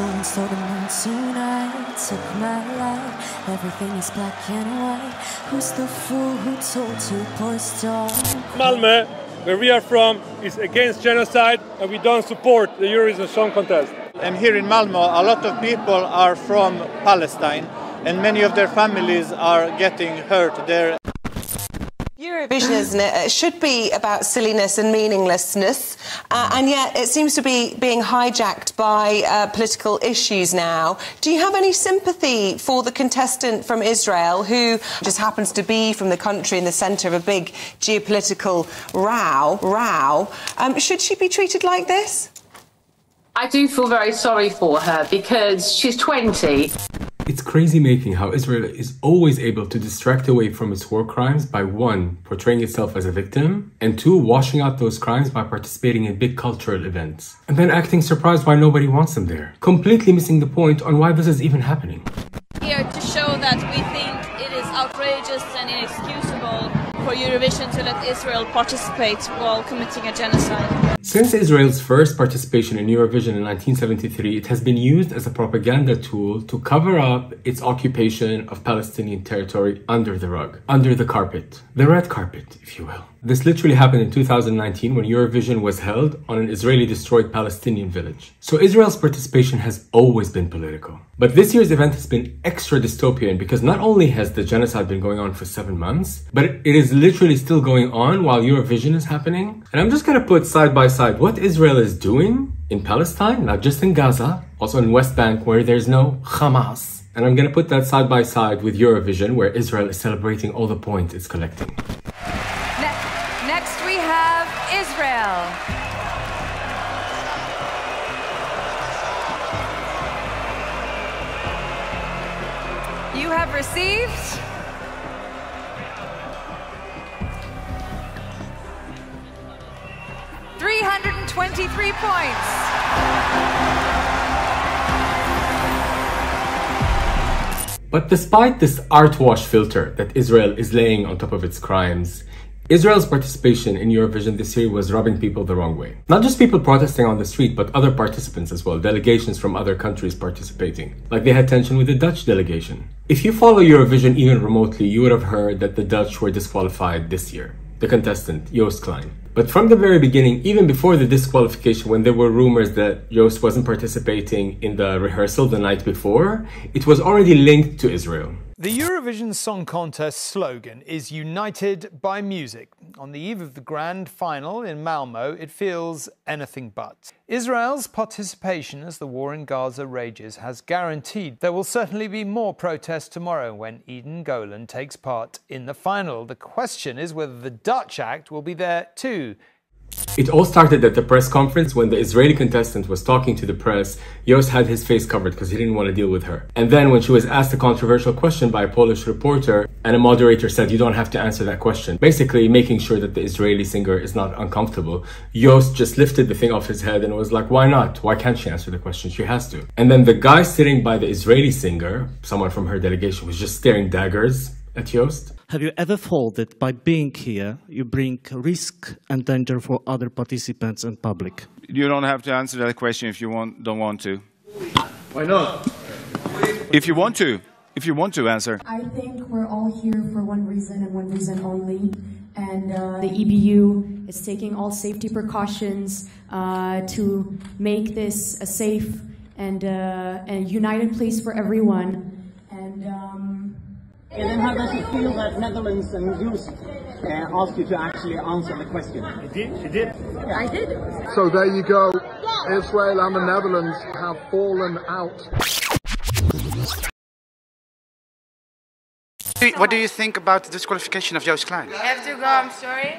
Someone's told them tonight, took my life. Everything is black and white. Who's the fool who told two boys dark? Malmö, where we are from, is against genocide, and we don't support the Eurovision Song Contest. And here in Malmö, a lot of people are from Palestine, and many of their families are getting hurt there. Eurovision, isn't it? Should be about silliness and meaninglessness, and yet it seems to be being hijacked by political issues now. Do you have any sympathy for the contestant from Israel who just happens to be from the country in the centre of a big geopolitical row? Should she be treated like this? I do feel very sorry for her because she's 20. It's crazy making how Israel is always able to distract away from its war crimes by 1, portraying itself as a victim, and 2, washing out those crimes by participating in big cultural events. And then acting surprised why nobody wants them there. Completely missing the point on why this is even happening. Here to show that we think it is outrageous and inexcusable for Eurovision to let Israel participate while committing a genocide. Since Israel's first participation in Eurovision in 1973, it has been used as a propaganda tool to cover up its occupation of Palestinian territory under the rug, under the carpet, the red carpet, if you will. This literally happened in 2019 when Eurovision was held on an Israeli-destroyed Palestinian village. So Israel's participation has always been political. But this year's event has been extra dystopian because not only has the genocide been going on for 7 months, but it is literally still going on while Eurovision is happening. And I'm just gonna put side by side what Israel is doing in Palestine, not just in Gaza, also in West Bank where there's no Hamas. And I'm gonna put that side by side with Eurovision where Israel is celebrating all the points it's collecting. Next we have Israel. You have received 323 points. But despite this art wash filter that Israel is laying on top of its crimes, Israel's participation in Eurovision this year was rubbing people the wrong way. Not just people protesting on the street, but other participants as well, delegations from other countries participating. Like they had tension with the Dutch delegation. If you follow Eurovision even remotely, you would have heard that the Dutch were disqualified this year. The contestant, Joost Klein. But from the very beginning, even before the disqualification, when there were rumors that Joost wasn't participating in the rehearsal the night before, it was already linked to Israel. The Eurovision Song Contest slogan is United by Music. On the eve of the grand final in Malmö, it feels anything but. Israel's participation as the war in Gaza rages has guaranteed there will certainly be more protests tomorrow when Eden Golan takes part in the final. The question is whether the Dutch act will be there too. It all started at the press conference when the Israeli contestant was talking to the press. Joost had his face covered because he didn't want to deal with her. And then when she was asked a controversial question by a Polish reporter, and a moderator said, "You don't have to answer that question," basically making sure that the Israeli singer is not uncomfortable, Joost just lifted the thing off his head and was like, why not? Why can't she answer the question? She has to. And then the guy sitting by the Israeli singer, someone from her delegation, was just staring daggers at Joost. Have you ever felt that by being here, you bring risk and danger for other participants and public? You don't have to answer that question if you don't want to. Why not? If you want to answer. I think we're all here for one reason and one reason only. And the EBU is taking all safety precautions to make this a safe and a united place for everyone. And then how does it feel that Netherlands and Joost asked you to actually answer the question? She did. Yeah. I did. So there you go. Israel and the Netherlands have fallen out. What do you think about the disqualification of Joost Klein? I have to go, I'm sorry.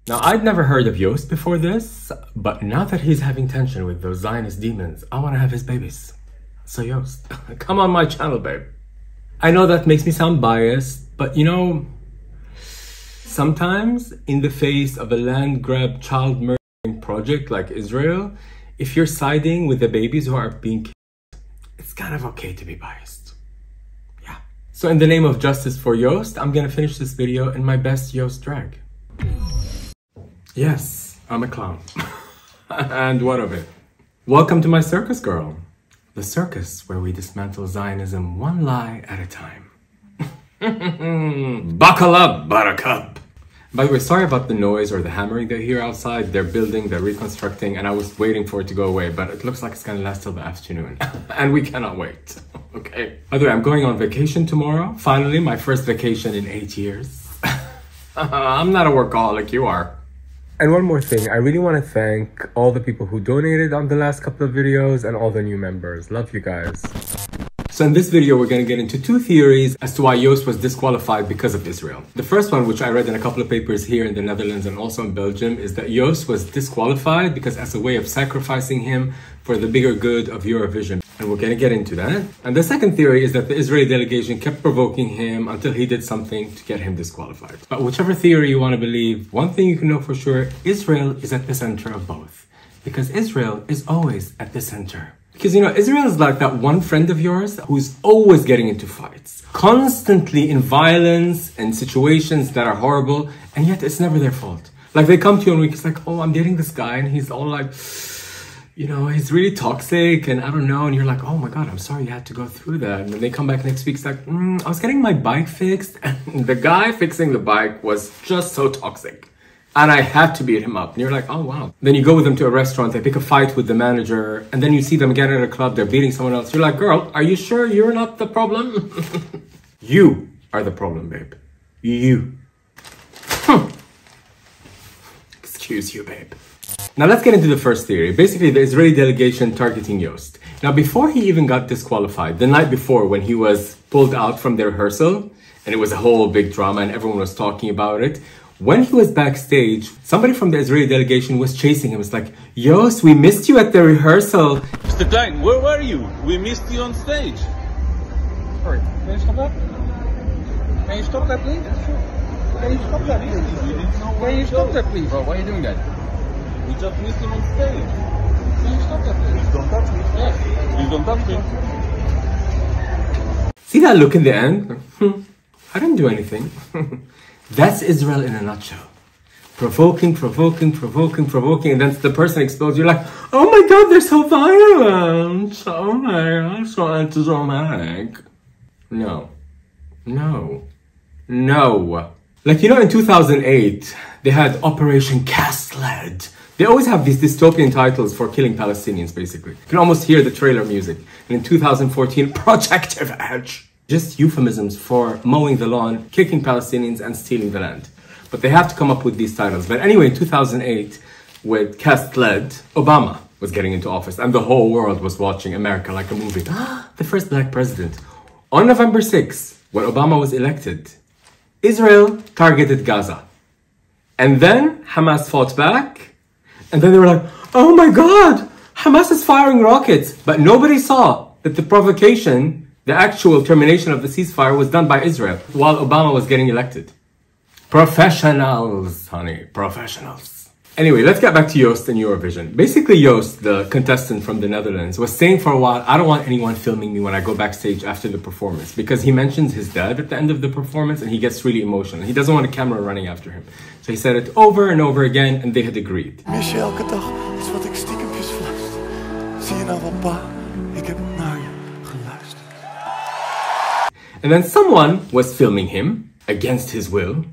Now, I'd never heard of Joost before this, but now that he's having tension with those Zionist demons, I want to have his babies. So Joost, come on my channel, babe. I know that makes me sound biased, but you know, sometimes in the face of a land grab child murdering project like Israel, if you're siding with the babies who are being killed, it's kind of okay to be biased. Yeah. So in the name of justice for Joost, I'm gonna finish this video in my best Joost drag. Yes, I'm a clown. And what of it? Welcome to my circus, girl. The circus where we dismantle Zionism one lie at a time. Buckle up, buttercup. By the way, sorry about the noise or the hammering they hear outside. They're building, they're reconstructing, and I was waiting for it to go away, but it looks like it's gonna last till the afternoon. And we cannot wait. Okay. By the way, I'm going on vacation tomorrow. Finally, my first vacation in 8 years. I'm not a workaholic, you are. And one more thing, I really want to thank all the people who donated on the last couple of videos and all the new members. Love you guys. So in this video, we're going to get into two theories as to why Joost was disqualified because of Israel. The first one, which I read in a couple of papers here in the Netherlands and also in Belgium, is that Joost was disqualified because as a way of sacrificing him for the bigger good of Eurovision. And we're going to get into that. And the second theory is that the Israeli delegation kept provoking him until he did something to get him disqualified. But whichever theory you want to believe, one thing you can know for sure, Israel is at the center of both. Because Israel is always at the center. Because, you know, Israel is like that one friend of yours who's always getting into fights, constantly in violence and situations that are horrible, and yet it's never their fault. Like they come to you and it's like, oh, I'm dating this guy, and he's all like, you know, he's really toxic, and I don't know, and you're like, oh my God, I'm sorry you had to go through that. And then they come back next week, it's like, I was getting my bike fixed, and the guy fixing the bike was just so toxic. And I had to beat him up. And you're like, oh, wow. Then you go with them to a restaurant, they pick a fight with the manager, and then you see them again at a club, they're beating someone else. You're like, girl, are you sure you're not the problem? You are the problem, babe. You. Excuse you, babe. Now let's get into the first theory. Basically, the Israeli delegation targeting Joost. Now, before he even got disqualified, the night before when he was pulled out from the rehearsal, and it was a whole big drama and everyone was talking about it, when he was backstage, somebody from the Israeli delegation was chasing him. It's like, Joost, we missed you at the rehearsal. Mr. Klein, where were you? We missed you on stage. Sorry, can you stop that? Can you stop that, please? Can you stop that, please? Can you stop that, please? Bro, why are you doing that? We just missed him on stage. Can you stop that, please? Please don't touch me. Yes. Please don't touch me. See that look in the end? I didn't do anything. That's Israel in a nutshell. Provoking, provoking, provoking, provoking, and then the person explodes. You're like, oh my God, they're so violent. Oh my God, so anti-Semitic. No. No. No. Like, you know, in 2008, they had Operation Cast-Lead. They always have these dystopian titles for killing Palestinians, basically. You can almost hear the trailer music. And in 2014, Protective Edge. Just euphemisms for mowing the lawn, kicking Palestinians, and stealing the land. But they have to come up with these titles. But anyway, in 2008, with Cast-Lead, Obama was getting into office, and the whole world was watching America like a movie. The first black president. On November 6th, when Obama was elected, Israel targeted Gaza. And then Hamas fought back, and then they were like, oh my God, Hamas is firing rockets. But nobody saw that the provocation, the actual termination of the ceasefire, was done by Israel while Obama was getting elected. Professionals, honey, professionals. Anyway, let's get back to Joost and Eurovision. Basically, Joost, the contestant from the Netherlands, was saying for a while, I don't want anyone filming me when I go backstage after the performance, because he mentions his dad at the end of the performance and he gets really emotional. He doesn't want a camera running after him. So he said it over and over again and they had agreed. Mis je elke dag is wat ik stiekempjes fluister. Zie je nou wel, pa? Ik heb naar je geluisterd. And then someone was filming him against his will,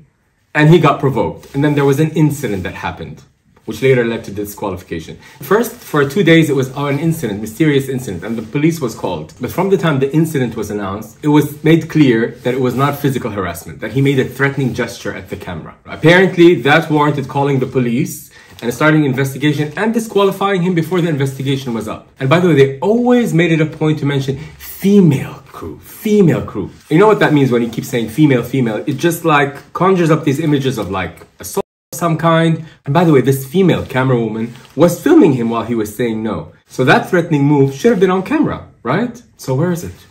and he got provoked. And then there was an incident that happened, which later led to disqualification. First, for 2 days, it was an incident, mysterious incident, and the police was called. But from the time the incident was announced, it was made clear that it was not physical harassment, that he made a threatening gesture at the camera. Apparently, that warranted calling the police and starting an investigation and disqualifying him before the investigation was up. And by the way, they always made it a point to mention female crew, female crew. You know what that means when you keep saying female, female? It just like conjures up these images of like assault of some kind. And by the way, this female camera woman was filming him while he was saying no. So that threatening move should have been on camera, right? So where is it?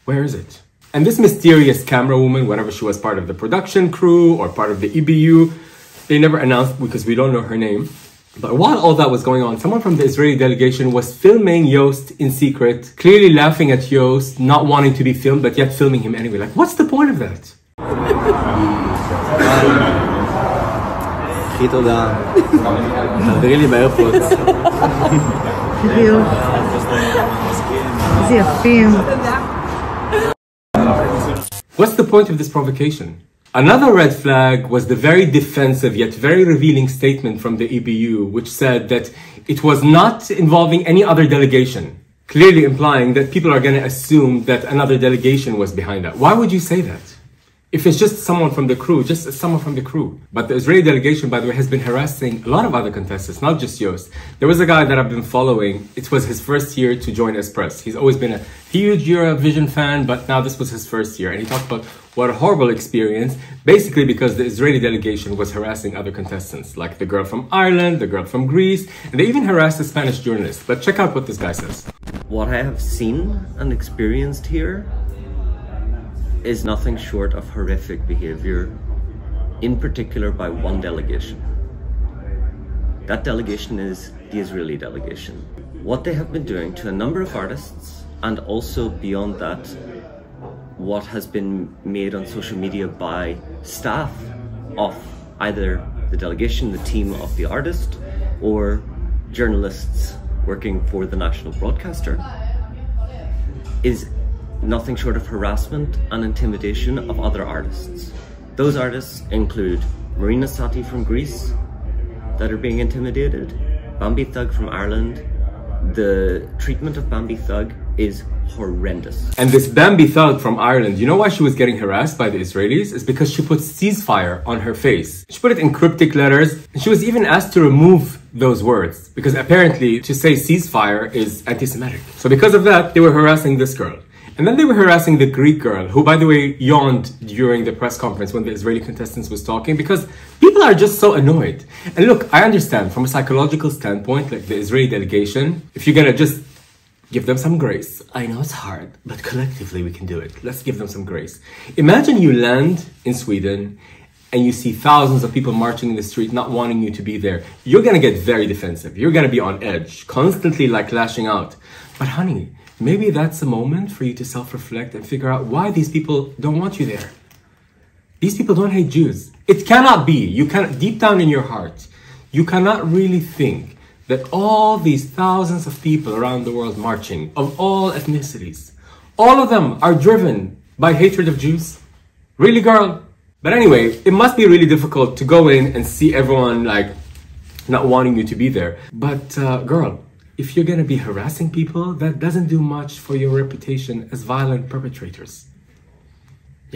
Where is it? And this mysterious camera woman, whether she was part of the production crew or part of the EBU, they never announced because we don't know her name. But while all that was going on, someone from the Israeli delegation was filming Joost in secret, clearly laughing at Joost, not wanting to be filmed, but yet filming him anyway. Like, what's the point of that? הכי תודה. תעבירי לי באיירפורט. בדיוק. איזה יפים. What's the point of this provocation? Another red flag was the very defensive yet very revealing statement from the EBU, which said that it was not involving any other delegation, clearly implying that people are going to assume that another delegation was behind that. Why would you say that? If it's just someone from the crew, just someone from the crew. But the Israeli delegation, by the way, has been harassing a lot of other contestants, not just Joost. There was a guy that I've been following. It was his first year to join Espress. He's always been a huge Eurovision fan, but now this was his first year. And he talked about what a horrible experience, basically because the Israeli delegation was harassing other contestants, like the girl from Ireland, the girl from Greece, and they even harassed a Spanish journalist. But check out what this guy says. What I have seen and experienced here is nothing short of horrific behavior, in particular by one delegation. That delegation is the Israeli delegation. What they have been doing to a number of artists, and also beyond that, what has been made on social media by staff of either the delegation, the team of the artist, or journalists working for the national broadcaster, is nothing short of harassment and intimidation of other artists. Those artists include Marina Sati from Greece that are being intimidated, Bambi Thug from Ireland. The treatment of Bambi Thug is horrendous. And this Bambi Thug from Ireland, you know why she was getting harassed by the Israelis? It's because she put ceasefire on her face. She put it in cryptic letters, and she was even asked to remove those words, because apparently to say ceasefire is anti-Semitic. So because of that, they were harassing this girl. And then they were harassing the Greek girl, who, by the way, yawned during the press conference when the Israeli contestants was talking, because people are just so annoyed. And look, I understand from a psychological standpoint, like the Israeli delegation, if you're gonna just give them some grace. I know it's hard, but collectively we can do it. Let's give them some grace. Imagine you land in Sweden and you see thousands of people marching in the street not wanting you to be there. You're gonna get very defensive. You're gonna be on edge, constantly like lashing out. But honey, maybe that's a moment for you to self-reflect and figure out why these people don't want you there. These people don't hate Jews. It cannot be. You can, deep down in your heart, you cannot really think that all these thousands of people around the world marching, of all ethnicities, all of them are driven by hatred of Jews? Really, girl? But anyway, it must be really difficult to go in and see everyone like not wanting you to be there. But girl, if you're gonna be harassing people, that doesn't do much for your reputation as violent perpetrators.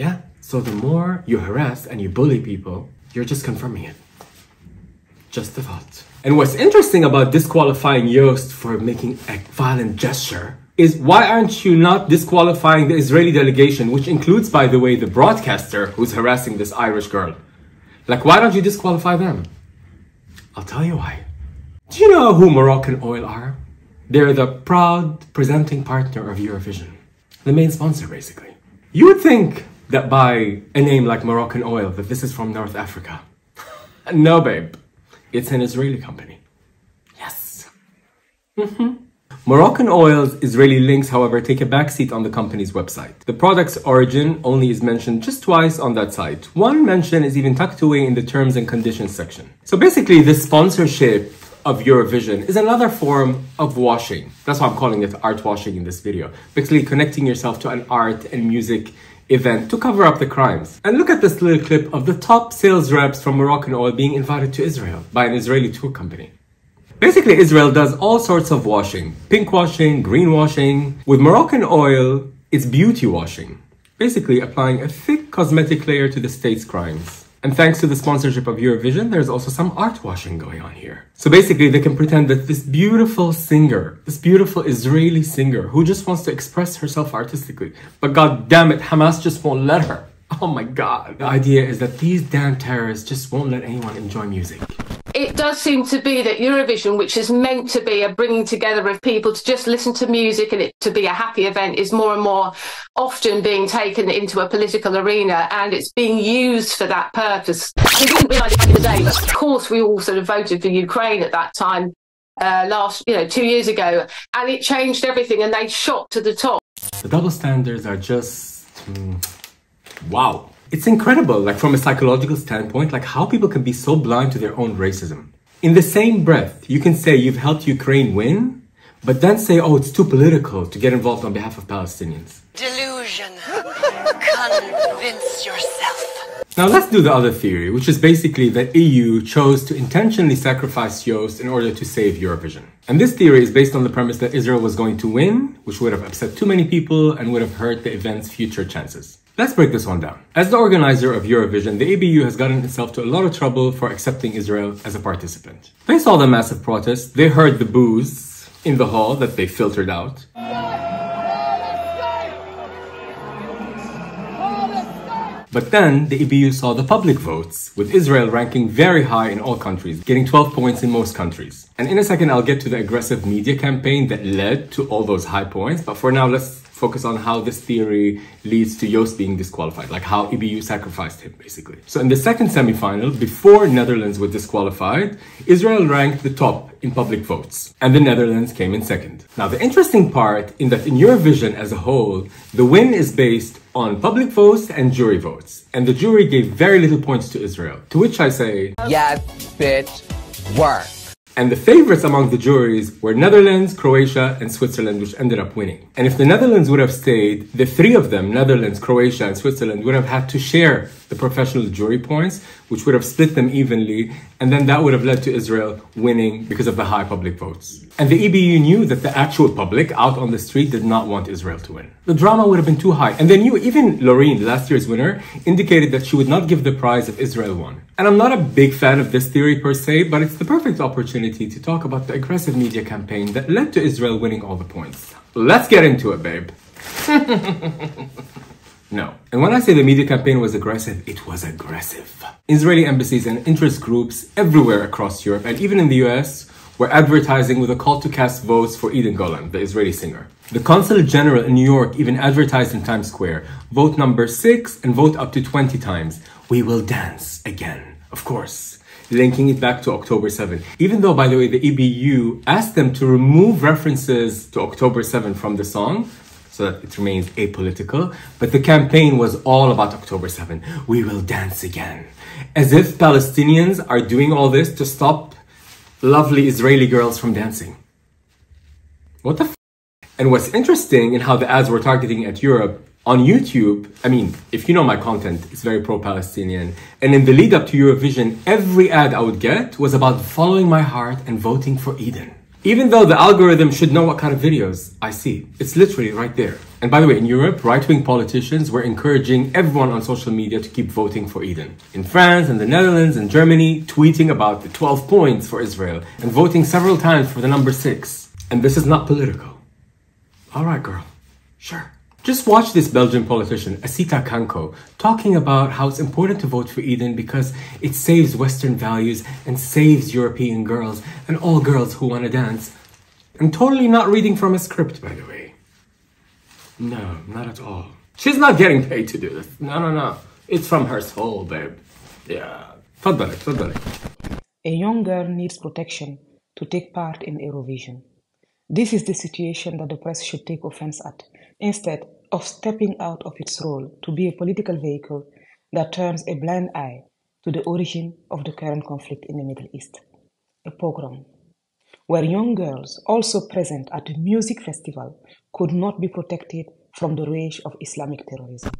Yeah? So the more you harass and you bully people, you're just confirming it. Just a thought. And what's interesting about disqualifying Joost for making a violent gesture is why aren't you not disqualifying the Israeli delegation, which includes, by the way, the broadcaster who's harassing this Irish girl? Like, why don't you disqualify them? I'll tell you why. Do you know who Moroccan Oil are? They're the proud presenting partner of Eurovision. The main sponsor, basically. You would think that by a name like Moroccan Oil, that this is from North Africa. No, babe. It's an Israeli company. Yes. Moroccan Oil's Israeli links, however, take a backseat on the company's website. The product's origin only is mentioned just twice on that site. One mention is even tucked away in the terms and conditions section. So basically, the sponsorship of Eurovision is another form of washing. That's why I'm calling it art washing in this video. Basically connecting yourself to an art and music event to cover up the crimes. And look at this little clip of the top sales reps from Moroccan Oil being invited to Israel by an Israeli tour company. Basically, Israel does all sorts of washing. Pink washing, green washing. With Moroccan Oil, it's beauty washing. Basically applying a thick cosmetic layer to the state's crimes. And thanks to the sponsorship of Eurovision, there's also some art washing going on here. So basically, they can pretend that this beautiful singer, this beautiful Israeli singer who just wants to express herself artistically, but god damn it, Hamas just won't let her. Oh my god. The idea is that these damn terrorists just won't let anyone enjoy music. It does seem to be that Eurovision, which is meant to be a bringing together of people to just listen to music and it to be a happy event, is more and more often being taken into a political arena, and it's being used for that purpose. We didn't realise it back in the day, but of course we all sort of voted for Ukraine at that time, 2 years ago, and it changed everything and they shot to the top. The double standards are just... wow. It's incredible, like from a psychological standpoint, like how people can be so blind to their own racism. In the same breath, you can say you've helped Ukraine win, but then say, oh, it's too political to get involved on behalf of Palestinians. Delusion. Convince yourself. Now let's do the other theory, which is basically that EU chose to intentionally sacrifice Joost in order to save Eurovision. And this theory is based on the premise that Israel was going to win, which would have upset too many people and would have hurt the event's future chances. Let's break this one down. As the organizer of Eurovision, the EBU has gotten itself to a lot of trouble for accepting Israel as a participant. They saw the massive protests, they heard the boos in the hall that they filtered out. But then the EBU saw the public votes, with Israel ranking very high in all countries, getting 12 points in most countries. And in a second, I'll get to the aggressive media campaign that led to all those high points. But for now, let's focus on how this theory leads to Joost being disqualified, like how EBU sacrificed him, basically. So in the second semi-final, before Netherlands were disqualified, Israel ranked the top in public votes, and the Netherlands came in second. Now, the interesting part in that in Eurovision as a whole, the win is based on public votes and jury votes, and the jury gave very little points to Israel, to which I say, yeah, bitch, work. And the favorites among the juries were Netherlands, Croatia, and Switzerland, which ended up winning. And if the Netherlands would have stayed, the three of them, Netherlands, Croatia, and Switzerland, would have had to share the professional jury points, which would have split them evenly, and then that would have led to Israel winning because of the high public votes. And the EBU knew that the actual public out on the street did not want Israel to win. The drama would have been too high. And they knew, even Loreen, last year's winner, indicated that she would not give the prize if Israel won. And I'm not a big fan of this theory per se, but it's the perfect opportunity to talk about the aggressive media campaign that led to Israel winning all the points. Let's get into it, babe. No. And when I say the media campaign was aggressive, it was aggressive. Israeli embassies and interest groups everywhere across Europe, and even in the US, were advertising with a call to cast votes for Eden Golan, the Israeli singer. The Consulate General in New York even advertised in Times Square, vote number 6 and vote up to 20 times. We will dance again, of course, linking it back to October 7. Even though, by the way, the EBU asked them to remove references to October 7 from the song, so that it remains apolitical, but the campaign was all about October 7. We will dance again. As if Palestinians are doing all this to stop lovely Israeli girls from dancing. What the f? And what's interesting in how the ads were targeting at Europe, on YouTube, I mean, if you know my content, it's very pro-Palestinian. And in the lead up to Eurovision, every ad I would get was about following my heart and voting for Eden. Even though the algorithm should know what kind of videos I see. It's literally right there. And by the way, in Europe, right-wing politicians were encouraging everyone on social media to keep voting for Eden. In France and the Netherlands and Germany, tweeting about the 12 points for Israel and voting several times for the number 6. And this is not political. All right, girl. Sure. Just watch this Belgian politician, Asita Kanko, talking about how it's important to vote for Eden because it saves Western values and saves European girls and all girls who want to dance. And totally not reading from a script, by the way. No, not at all. She's not getting paid to do this. No. It's from her soul, babe. Yeah. تفضلي. A young girl needs protection to take part in Eurovision. This is the situation that the press should take offense at, instead of stepping out of its role to be a political vehicle that turns a blind eye to the origin of the current conflict in the Middle East, a pogrom, where young girls also present at a music festival could not be protected from the rage of Islamic terrorism.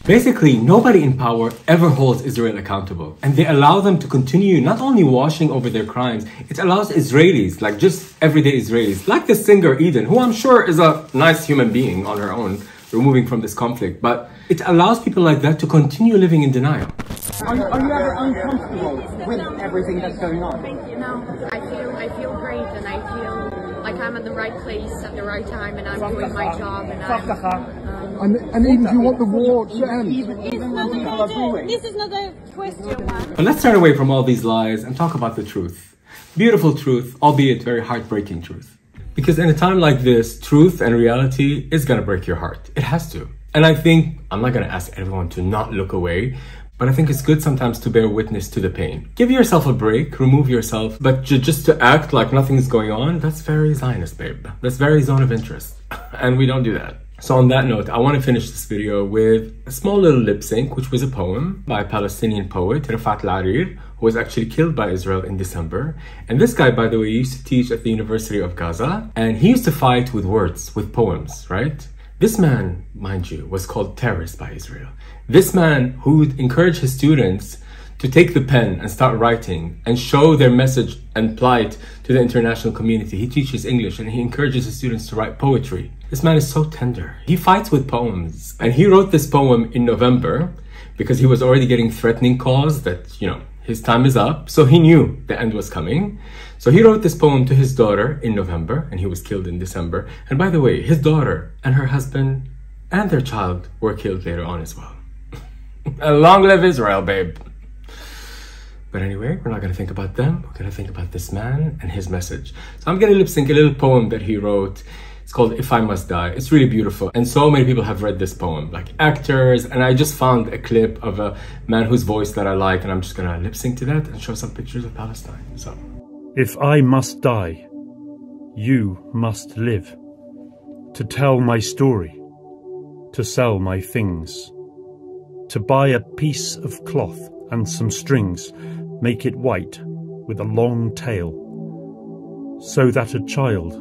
Basically, nobody in power ever holds Israel accountable, and they allow them to continue not only washing over their crimes, it allows Israelis, like just everyday Israelis, like the singer Eden, who I'm sure is a nice human being on her own, removing from this conflict, but it allows people like that to continue living in denial. Are you ever uncomfortable with everything that's going on? No, I feel great, and I feel like I'm at the right place at the right time, and I'm doing my job, and and even if you want the war to end. This is not a question. But let's turn away from all these lies and talk about the truth. Beautiful truth, albeit very heartbreaking truth. Because in a time like this, truth and reality is gonna break your heart. It has to. And I think, I'm not gonna ask everyone to not look away, but I think it's good sometimes to bear witness to the pain. Give yourself a break, remove yourself, but just to act like nothing is going on, that's very Zionist, babe. That's very zone of interest. And we don't do that. So on that note, I want to finish this video with a small little lip sync, which was a poem by a Palestinian poet, Rafat Al-Arir, who was actually killed by Israel in December. And this guy, by the way, used to teach at the University of Gaza, and he used to fight with words, with poems, right? This man, mind you, was called terrorist by Israel. This man who would encourage his students to take the pen and start writing and show their message and plight to the international community. He teaches English and he encourages his students to write poetry. This man is so tender. He fights with poems. And he wrote this poem in November because he was already getting threatening calls that, you know, his time is up. So he knew the end was coming. So he wrote this poem to his daughter in November and he was killed in December. And by the way, his daughter and her husband and their child were killed later on as well. And long live Israel, babe. But anyway, we're not going to think about them. We're going to think about this man and his message. So I'm going to lip sync a little poem that he wrote. It's called If I Must Die. It's really beautiful. And so many people have read this poem, like actors. And I just found a clip of a man whose voice that I like. And I'm just going to lip sync to that and show some pictures of Palestine. So, if I must die, you must live. To tell my story, to sell my things, to buy a piece of cloth and some strings, make it white with a long tail, so that a child,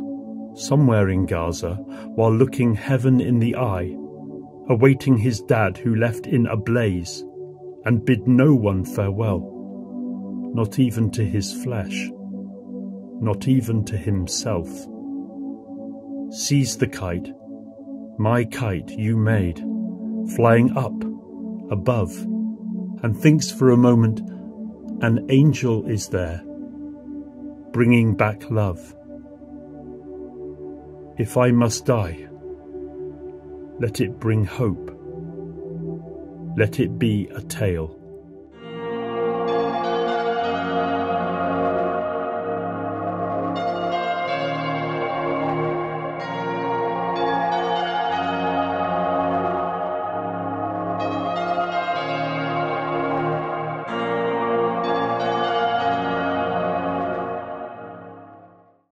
somewhere in Gaza, while looking heaven in the eye, awaiting his dad who left in a blaze, and bid no one farewell, not even to his flesh, not even to himself, sees the kite, my kite you made, flying up, above, and thinks for a moment an angel is there, bringing back love. If I must die, let it bring hope. Let it be a tale.